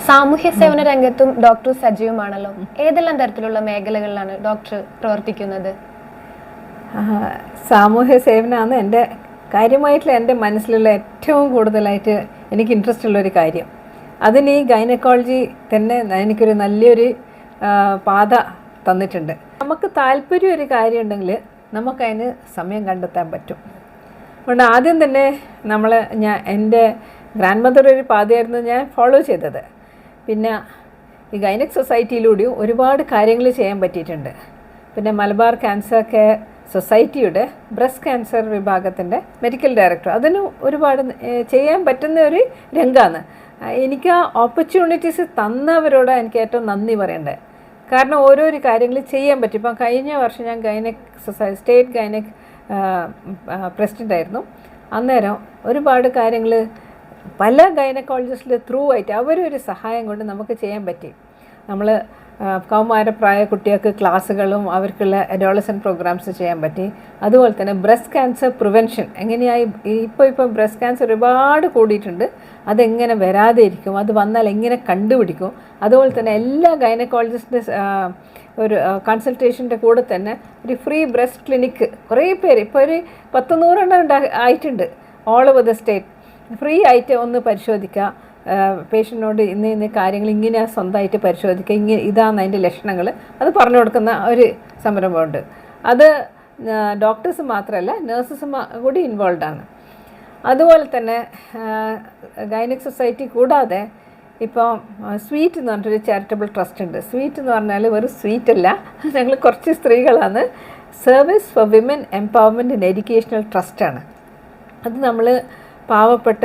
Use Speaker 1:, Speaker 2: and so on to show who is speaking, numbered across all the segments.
Speaker 1: സാമൂഹ്യ സേവന രംഗത്തും ഡോക്ടർ സജീവമാണല്ലോ. ഏതെല്ലാം തരത്തിലുള്ള മേഖലകളിലാണ് ഡോക്ടർ പ്രവർത്തിക്കുന്നത്?
Speaker 2: സാമൂഹ്യ സേവനമാണ് എൻ്റെ കാര്യമായിട്ടുള്ള എൻ്റെ മനസ്സിലുള്ള ഏറ്റവും കൂടുതലായിട്ട് എനിക്ക് ഇൻട്രസ്റ്റ് ഉള്ളൊരു കാര്യം. അതിന് ഈ ഗൈനക്കോളജി തന്നെ എനിക്കൊരു നല്ലൊരു പാത തന്നിട്ടുണ്ട്. നമുക്ക് താല്പര്യം ഒരു കാര്യം ഉണ്ടെങ്കിൽ നമുക്കതിന് സമയം കണ്ടെത്താൻ പറ്റും. അതുകൊണ്ട് ആദ്യം തന്നെ എൻ്റെ ഗ്രാൻഡ് മദർ ഒരു പാതയായിരുന്നു ഞാൻ ഫോളോ ചെയ്തത്. പിന്നെ ഈ ഗൈനക് സൊസൈറ്റിയിലൂടെയും ഒരുപാട് കാര്യങ്ങൾ ചെയ്യാൻ പറ്റിയിട്ടുണ്ട്. പിന്നെ മലബാർ ക്യാൻസർ കെയർ സൊസൈറ്റിയുടെ ബ്രസ്റ്റ് ക്യാൻസർ വിഭാഗത്തിൻ്റെ മെഡിക്കൽ ഡയറക്ടർ, അതിനും ഒരുപാട് ചെയ്യാൻ പറ്റുന്ന ഒരു രംഗമാണ്. എനിക്ക് ആ ഓപ്പർച്യൂണിറ്റീസ് തന്നവരോട് എനിക്ക് ഏറ്റവും നന്ദി പറയേണ്ടത്. കാരണം ഓരോരോ കാര്യങ്ങൾ ചെയ്യാൻ പറ്റും. ഇപ്പം കഴിഞ്ഞ വർഷം ഞാൻ ഗൈനക് സൊസൈറ്റി സ്റ്റേറ്റ് ഗൈനക് പ്രസിഡൻ്റായിരുന്നു. അന്നേരം ഒരുപാട് കാര്യങ്ങൾ പല ഗൈനക്കോളജിസ്റ്റിൽ ത്രൂ ആയിട്ട് അവരൊരു സഹായം കൊണ്ട് നമുക്ക് ചെയ്യാൻ പറ്റി. നമ്മൾ കൗമാരപ്രായ കുട്ടികൾക്ക് ക്ലാസ്സുകളും അവർക്കുള്ള അഡോളസൻറ്റ് പ്രോഗ്രാംസ് ചെയ്യാൻ പറ്റി. അതുപോലെ തന്നെ ബ്രസ്റ്റ് ക്യാൻസർ പ്രിവെൻഷൻ എങ്ങനെയായി ഇപ്പോൾ ബ്രസ്റ്റ് ക്യാൻസർ ഒരുപാട് കൂടിയിട്ടുണ്ട്. അതെങ്ങനെ വരാതെ ഇരിക്കും, അത് വന്നാൽ എങ്ങനെ കണ്ടുപിടിക്കും. അതുപോലെ തന്നെ എല്ലാ ഗൈനക്കോളജിസ്റ്റിൻ്റെ ഒരു കൺസൾട്ടേഷൻ്റെ കൂടെ തന്നെ ഒരു ഫ്രീ ബ്രസ്റ്റ് ക്ലിനിക്ക് കുറേ പേര് ഇപ്പോൾ ഒരു 100-100 ആയിട്ടുണ്ട് all over the state. Free ആയിട്ട് ഒന്ന് പരിശോധിക്കുക, പേഷ്യൻറ്റിനോട് ഇന്ന കാര്യങ്ങൾ ഇങ്ങനെ സ്വന്തമായിട്ട് പരിശോധിക്കുക, ഇതാണ് അതിൻ്റെ ലക്ഷണങ്ങൾ, അത് പറഞ്ഞു കൊടുക്കുന്ന ഒരു സംരംഭമുണ്ട്. അത് ഡോക്ടേഴ്സ് മാത്രമല്ല നഴ്സസും കൂടി ഇൻവോൾവാണ്. അതുപോലെ തന്നെ ഗൈനക് സൊസൈറ്റി കൂടാതെ ഇപ്പോൾ സ്വീറ്റ് എന്ന് പറഞ്ഞിട്ടൊരു ചാരിറ്റബിൾ ട്രസ്റ്റ് ഉണ്ട്. സ്വീറ്റ് എന്ന് പറഞ്ഞാൽ വെറും സ്വീറ്റ് അല്ല, ഞങ്ങൾ കുറച്ച് സ്ത്രീകളാണ്. Service for women empowerment and educational ട്രസ്റ്റാണ്. അത് നമ്മൾ പാവപ്പെട്ട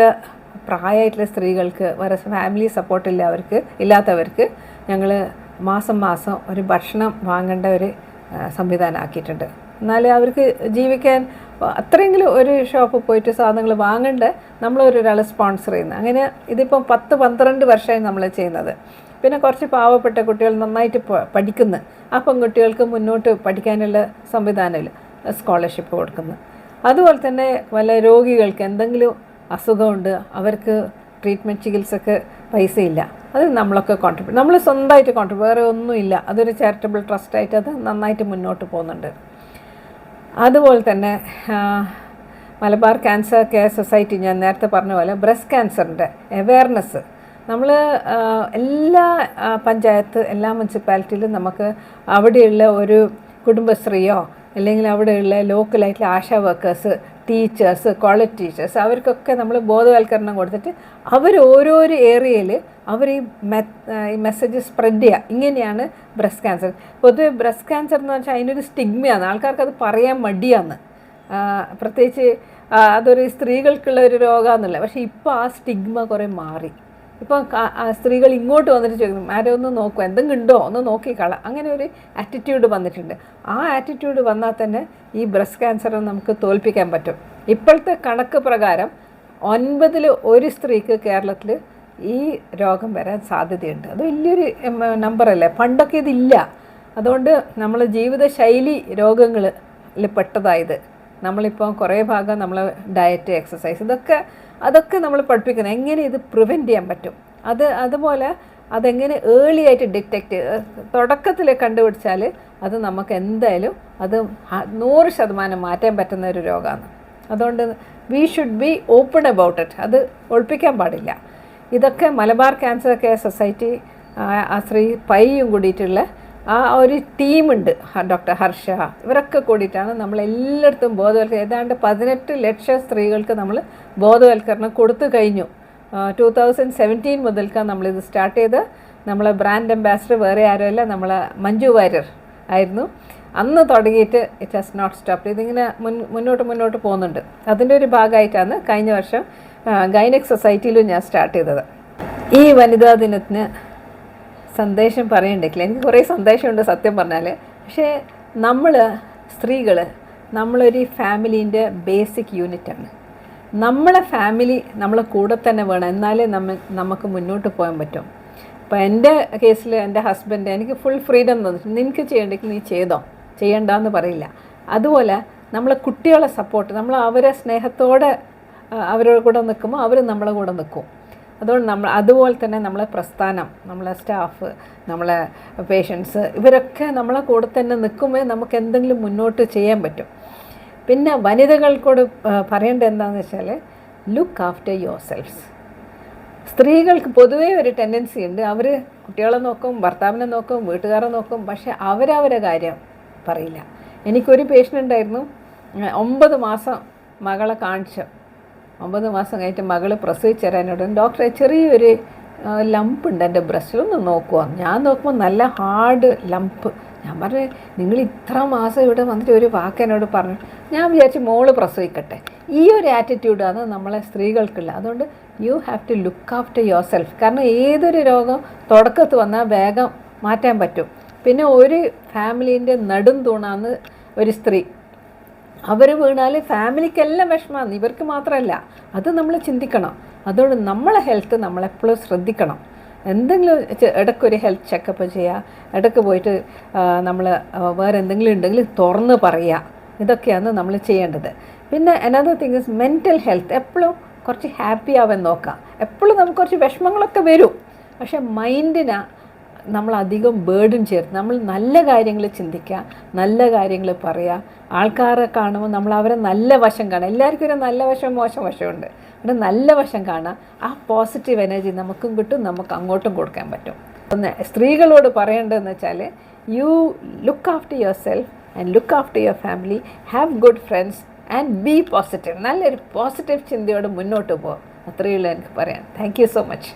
Speaker 2: പ്രായമായിട്ടുള്ള സ്ത്രീകൾക്ക്, വേറെ ഫാമിലി സപ്പോർട്ട് ഇല്ലാത്തവർക്ക് ഞങ്ങൾ മാസം ഒരു ഭക്ഷണം വാങ്ങേണ്ട ഒരു സംവിധാനം ആക്കിയിട്ടുണ്ട്. എന്നാൽ അവർക്ക് ജീവിക്കാൻ അത്രയെങ്കിലും ഒരു ഷോപ്പിൽ പോയിട്ട് സാധനങ്ങൾ വാങ്ങേണ്ട നമ്മളൊരാളെ സ്പോൺസർ ചെയ്യുന്നത്. അങ്ങനെ ഇതിപ്പം 10-12 വർഷമായി നമ്മൾ ചെയ്യുന്നത്. പിന്നെ കുറച്ച് പാവപ്പെട്ട കുട്ടികൾ നന്നായിട്ട് പഠിക്കുന്നു, ആ പെൺകുട്ടികൾക്ക് മുന്നോട്ട് പഠിക്കാനുള്ള സംവിധാനമില്ല, സ്കോളർഷിപ്പ് കൊടുക്കുന്നു. അതുപോലെ തന്നെ പല രോഗികൾക്ക് എന്തെങ്കിലും അസുഖമുണ്ട്, അവർക്ക് ട്രീറ്റ്മെൻറ്റ് ചികിത്സക്ക് പൈസയില്ല, അത് നമ്മളൊക്കെ നമ്മൾ സ്വന്തമായിട്ട് വേറെ ഒന്നുമില്ല. അതൊരു ചാരിറ്റബിൾ ട്രസ്റ്റായിട്ട് അത് നന്നായിട്ട് മുന്നോട്ട് പോകുന്നുണ്ട്. അതുപോലെ തന്നെ മലബാർ ക്യാൻസർ കെയർ സൊസൈറ്റി ഞാൻ നേരത്തെ പറഞ്ഞ പോലെ ബ്രസ്റ്റ് ക്യാൻസറിൻ്റെ അവെയർനെസ് നമ്മൾ എല്ലാ പഞ്ചായത്ത്, എല്ലാ മുനിസിപ്പാലിറ്റിയിലും നമുക്ക് അവിടെയുള്ള ഒരു കുടുംബശ്രീയോ അല്ലെങ്കിൽ അവിടെയുള്ള ലോക്കലായിട്ടുള്ള ASHA workers, teachers, college teachers, അവർക്കൊക്കെ നമ്മൾ ബോധവൽക്കരണം കൊടുത്തിട്ട് അവർ ഓരോരോ ഏരിയയിൽ അവർ ഈ മെസ്സേജ് സ്പ്രെഡ് ചെയ്യുക. ഇങ്ങനെയാണ് ബ്രസ്റ്റ് ക്യാൻസർ. പൊതുവെ ബ്രസ്റ്റ് ക്യാൻസർ എന്ന് വെച്ചാൽ അതിനൊരു സ്റ്റിഗ്മയാണ്, ആൾക്കാർക്ക് അത് പറയാൻ മടിയാണ്. പ്രത്യേകിച്ച് അതൊരു സ്ത്രീകൾക്കുള്ള ഒരു രോഗമാണെന്നില്ല. പക്ഷേ ഇപ്പോൾ ആ സ്റ്റിഗ്മ കുറേ മാറി. ഇപ്പം സ്ത്രീകൾ ഇങ്ങോട്ട് വന്നിട്ട് ചോദിക്കും, ആരോ ഒന്ന് നോക്കുക, എന്തെങ്കിലും ഉണ്ടോ ഒന്ന് നോക്കിക്കള, അങ്ങനെ ഒരു ആറ്റിറ്റ്യൂഡ് വന്നിട്ടുണ്ട്. ആ ആറ്റിറ്റ്യൂഡ് വന്നാൽ തന്നെ ഈ ബ്രസ്റ്റ് ക്യാൻസർ നമുക്ക് തോൽപ്പിക്കാൻ പറ്റും. ഇപ്പോഴത്തെ കണക്ക് പ്രകാരം 9-ൽ 1 സ്ത്രീക്ക് കേരളത്തിൽ ഈ രോഗം വരാൻ സാധ്യതയുണ്ട്. അത് വലിയൊരു നമ്പറല്ലേ. പണ്ടൊക്കെ ഇതില്ല. അതുകൊണ്ട് നമ്മൾ ജീവിതശൈലി രോഗങ്ങളിൽ പെട്ടതായത്. നമ്മളിപ്പോൾ കുറേ ഭാഗം നമ്മൾ ഡയറ്റ്, എക്സസൈസ്, അതൊക്കെ നമ്മൾ പഠിപ്പിക്കുന്നത് എങ്ങനെ ഇത് പ്രിവെൻറ്റ് ചെയ്യാൻ പറ്റും. അതുപോലെ അതെങ്ങനെ ഏർലി ആയിട്ട് ഡിറ്റക്റ്റ് തുടക്കത്തിൽ കണ്ടുപിടിച്ചാൽ അത് നമുക്ക് എന്തായാലും അത് 100% മാറ്റാൻ പറ്റുന്ന ഒരു രോഗമാണ്. അതുകൊണ്ട് we should be open about it. അത് ഒളിപ്പിക്കാൻ പാടില്ല. ഇതൊക്കെ Malabar cancer care society Shri പൈയും കൂടിയിട്ടുള്ള ആ ഒരു ടീമുണ്ട്, ഡോക്ടർ ഹർഷ, ഇവരൊക്കെ കൂടിയിട്ടാണ് നമ്മളെല്ലായിടത്തും ബോധവൽക്കരണം. ഏതാണ്ട് 18 ലക്ഷം സ്ത്രീകൾക്ക് നമ്മൾ ബോധവൽക്കരണം കൊടുത്തു കഴിഞ്ഞു. 2017 മുതൽക്കാണ് നമ്മളിത് സ്റ്റാർട്ട് ചെയ്ത്. നമ്മളെ ബ്രാൻഡ് അംബാസിഡർ വേറെ ആരുമല്ല, നമ്മളെ മഞ്ജു വാര്യർ ആയിരുന്നു. അന്ന് തുടങ്ങിയിട്ട് ഇറ്റ് ഹാസ് നോട്ട് സ്റ്റോപ്പ്. ഇതിങ്ങനെ മുന്നോട്ട് പോകുന്നുണ്ട്. അതിൻ്റെ ഒരു ഭാഗമായിട്ടാണ് കഴിഞ്ഞ വർഷം ഗൈനക് സൊസൈറ്റിയിലും ഞാൻ സ്റ്റാർട്ട് ചെയ്തത്. ഈ വനിതാ ദിനത്തിന് സന്ദേശം പറയണ്ടെങ്കിൽ എനിക്ക് കുറേ സന്ദേശമുണ്ട് സത്യം പറഞ്ഞാൽ. പക്ഷേ നമ്മൾ സ്ത്രീകൾ നമ്മളൊരു ഫാമിലീൻ്റെ ബേസിക് യൂണിറ്റാണ്. നമ്മളെ ഫാമിലി നമ്മളെ കൂടെ തന്നെ വേണം, എന്നാലേ നമുക്ക് മുന്നോട്ട് പോകാൻ പറ്റും. ഇപ്പോൾ എൻ്റെ കേസിൽ എൻ്റെ ഹസ്ബൻഡ് എനിക്ക് ഫുൾ ഫ്രീഡം തന്നിട്ടുണ്ട്. നിനക്ക് ചെയ്യണ്ടെങ്കിൽ നീ ചെയ്യണ്ടെന്ന് പറയില്ല. അതുപോലെ നമ്മളെ കുട്ടികളെ സപ്പോർട്ട്, നമ്മൾ അവരെ സ്നേഹത്തോടെ അവരുടെ കൂടെ നിൽക്കുമ്പോൾ അവർ നമ്മളെ കൂടെ നിൽക്കും. അതുകൊണ്ട് അതുപോലെ തന്നെ നമ്മളെ പ്രസ്ഥാനം, നമ്മളെ സ്റ്റാഫ്, നമ്മളെ പേഷ്യൻസ്, ഇവരൊക്കെ നമ്മളെ കൂടെ തന്നെ നിൽക്കുമ്പോൾ നമുക്ക് എന്തെങ്കിലും മുന്നോട്ട് ചെയ്യാൻ പറ്റും. പിന്നെ വനിതകൾക്കോട് പറയേണ്ടത് എന്താണെന്ന് വെച്ചാൽ, ലുക്ക് ആഫ്റ്റർ യുവർ സെൽഫ്സ്. സ്ത്രീകൾക്ക് പൊതുവേ ഒരു ടെൻഡൻസി ഉണ്ട്, അവർ കുട്ടികളെ നോക്കും, ഭർത്താവിനെ നോക്കും, വീട്ടുകാരെ നോക്കും, പക്ഷേ അവരവരെ കാര്യം പറയില്ല. എനിക്കൊരു പേഷ്യൻ്റ് ഉണ്ടായിരുന്നു, 9 മാസം മകളെ കാണിച്ചു. 9 മാസം കഴിഞ്ഞിട്ട് മകൾ പ്രസവിച്ച് തരാനോട്, ഡോക്ടറെ ചെറിയൊരു ലംപ് ഉണ്ട് എൻ്റെ ബ്രസ്റ്റിൽ, ഒന്ന് നോക്കുമോ? ഞാൻ നോക്കുമ്പോൾ നല്ല ഹാർഡ് ലംപ്. ഞാൻ പറഞ്ഞു, നിങ്ങൾ ഇത്ര മാസം ഇവിടെ വന്നിട്ട് ഒരു വാക്ക് എന്നോട് പറഞ്ഞു. ഞാൻ വിചാരിച്ചു മോള് പ്രസവിക്കട്ടെ. ഈ ഒരു ആറ്റിറ്റ്യൂഡാണ് നമ്മളെ സ്ത്രീകൾക്കുള്ള. അതുകൊണ്ട് you have to look after yourself. കാരണം ഏതൊരു രോഗം തുടക്കത്ത് വന്നാൽ വേഗം മാറ്റാൻ പറ്റും. പിന്നെ ഒരു ഫാമിലീൻ്റെ നെടും തൂണാന്ന് ഒരു സ്ത്രീ. അവർ വീണാൽ ഫാമിലിക്കെല്ലാം വിഷമമാണ്, ഇവർക്ക് മാത്രമല്ല. അത് നമ്മൾ ചിന്തിക്കണം. അതുകൊണ്ട് നമ്മളെ ഹെൽത്ത് നമ്മളെപ്പോഴും ശ്രദ്ധിക്കണം. എന്തെങ്കിലും ഇടയ്ക്കൊരു ഹെൽത്ത് ചെക്കപ്പ് ചെയ്യുക, ഇടയ്ക്ക് പോയിട്ട് നമ്മൾ വേറെ എന്തെങ്കിലും ഉണ്ടെങ്കിൽ തുറന്ന് പറയുക. ഇതൊക്കെയാണ് നമ്മൾ ചെയ്യേണ്ടത്. പിന്നെ another thing is mental health. എപ്പോഴും കുറച്ച് ഹാപ്പി ആവാൻ നോക്കുക. എപ്പോഴും നമുക്ക് കുറച്ച് വിഷമങ്ങളൊക്കെ വരും, പക്ഷേ മൈൻഡിനെ നമ്മളധികം ബേർഡൻ ചേർത്ത് നമ്മൾ നല്ല കാര്യങ്ങൾ ചിന്തിക്കുക, നല്ല കാര്യങ്ങൾ പറയുക. ആൾക്കാരെ കാണുമ്പോൾ നമ്മൾ അവരെ നല്ല വശം കാണുക. എല്ലാവർക്കും ഒരു നല്ല വശം മോശം വശമുണ്ട്. അവിടെ നല്ല വശം കാണുക. ആ പോസിറ്റീവ് എനർജി നമുക്കും കിട്ടും, നമുക്ക് അങ്ങോട്ടും കൊടുക്കാൻ പറ്റും. ഒന്ന് സ്ത്രീകളോട് പറയേണ്ടതെന്ന് വെച്ചാൽ, you look after your self and look after your family, have good friends and B positive. നല്ലൊരു പോസിറ്റീവ് ചിന്തയോടെ മുന്നോട്ട് പോകും. അത്രയേ ഉള്ളൂ എനിക്ക് പറയാൻ. Thank you so much.